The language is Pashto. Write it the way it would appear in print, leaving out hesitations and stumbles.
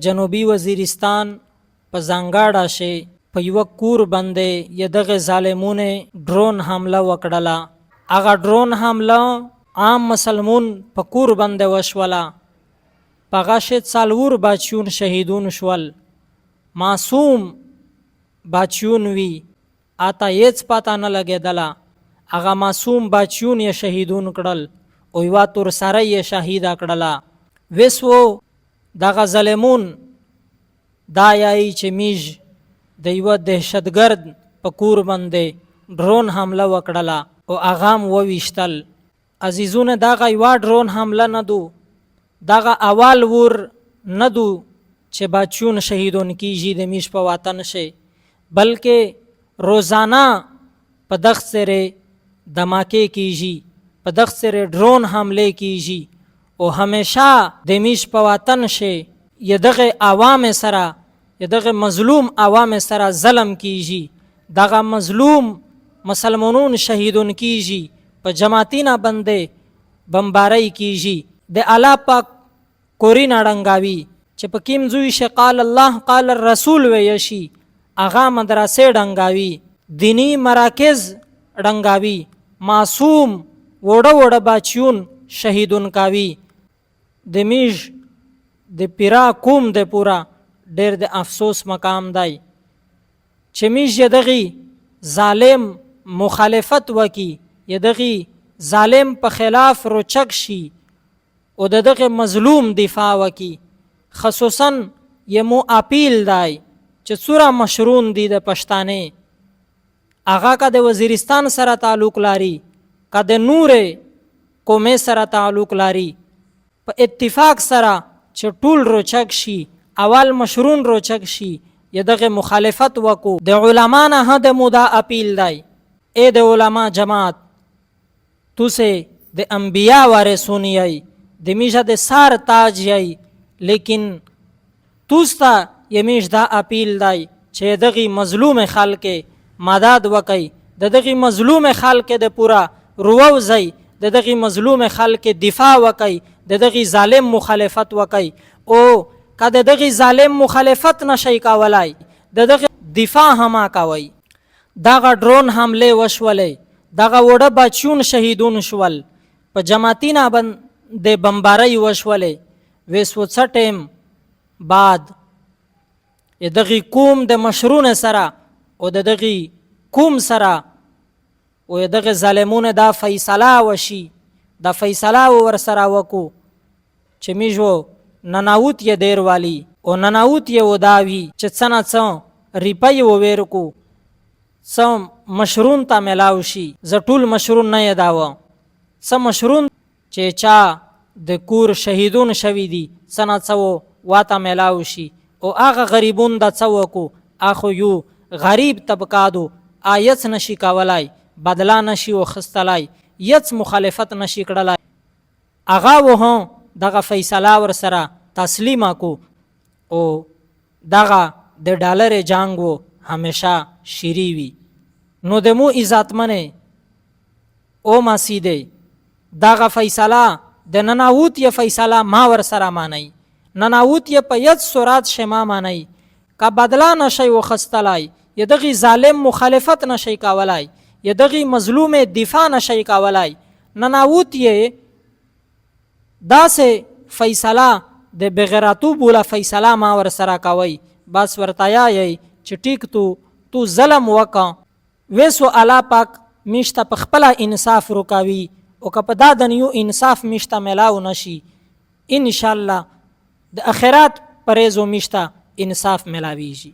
جنوبي وزیرستان په ځانګاړه شي په یوه کور باندې ی دغه ظالمونه ډرون حمله وکړله. هغه ډرون حمله عام مسلمون په کور باندې وشوله. په هغه شي 4 بچیون شهیدون شول. معصوم بچیون وي، اته هیڅ پته نه لګېدله. هغه معصوم بچیون یې شهیدون کړل او یوه تورسره یې شهیده کړله. وسو دغه ظالمون دا یایي چې میږ د یوه دهشتګرد په کور باندې ډرون حمله وکړله او هغه هم وویشتل. عزیزونه دغه یوه ډرون حمله نه دو، دغه اول ور نه دو چې بچیون شهیدون کیږي د میږ په وطن شي، بلکې روزانه په دغه سره دماکې کیږي، په دغه سره ډرون حمله کیږي او همیشه د میږ په وطن شي ی دغه عوام سره ی دغه مظلوم عوام سره ظلم کیږي. دغه مظلوم مسلمانون شهیدون کیږي، په جماعتینه باندې بمباری کیږي، د الله پاک کوری نړنګاوي چې په کیم زوی شي قال الله قال الرسول ویل شي، هغه مدرسې ډنګاوي، دینی مراکز ډنګاوي، معصوم وړه وړه بچیون شهیدون کاوي. د میږ د پیرا قوم د پورا ډېر د افسوس مقام دی چې میږ ی دغې ظالم مخالفت وکي، ی دغې ظالم په خلاف روچک شي او د دغه مظلوم دفاع وکي. خصوصا یمو اپیل دی چې څومره مشرون دي د پښتانې، هغه که د وزیرستان سره تعلق لري که د نورې قومې سره تعلق لري، په اتفاق سره چې ټول روچک شي، اول مشرون روچک شي، ی دغه مخالفت وکو. د علما نه د مودا اپیل دی ای د علما جماعت توسه د انبیا وارثون یی، د میشه د سار تاج یی، لیکن توستا یمیش دا اپیل دی چې دغه مظلوم خلک مدد وکي، د دغه مظلوم خلک د پورا رووزي، د دغه مظلوم خلک دفاع وکي، د دغه ظالم مخالفت وکي. او که د دغه ظالم مخالفت نشي کولای د دغه دفاع هم کوي. دغه ډرون حمله وشولې، دغه وړه بچیون شهیدون شول، په جماعتینه باندې بمباری وشولې. وسو څه ټیم بعد دغه قوم د مشرون سره او دغه قوم سره او دغه ظالمونه دا فیصله وشي، دا فیصله ور سره وکو چې میجو نناوت یې دیر والی او نناوت یې وداوی چې څنګه څو ریپای و ورکو سم مشرون ته ملاو شي. ز ټول مشرون نه یاداوه، سم مشرون چې چا د کور شهیدون شوی دي څنګه څو واته ملاو شي. او هغه غریبون د څو کو اخو یو غریب طبقاتو آیت نشي کولای، بدلا نشي وخستلای، یت مخالفت نشي کړلای. هغه وه دغه فیصله ور سره تسلیم کو او دغه د ډالر جنگ وو همیشه شری وي. نو د مو عزتمنه او مسیده دغه فیصله د نناوت ی فیصله ما ور سره مانی، نناوت ی په یت صورت شما مانی، که بدلا نشي وخستلای، ی دغه ظالم مخالفت نشي کولای، ی دغه مظلوم دفاع نشي کولای. نناوت ی داسې فیصله د بغیرتو بوله فیصله ما ور سره کوي، بس ورتایا یی چې ټیک تو ظلم وکا. ویسو الله پاک میشته په خپل انصاف رکاوي او که په دا دنیو انصاف میشته ملاو نشي، ان شاء الله د اخرت پرېزو میشته انصاف ملاویږي.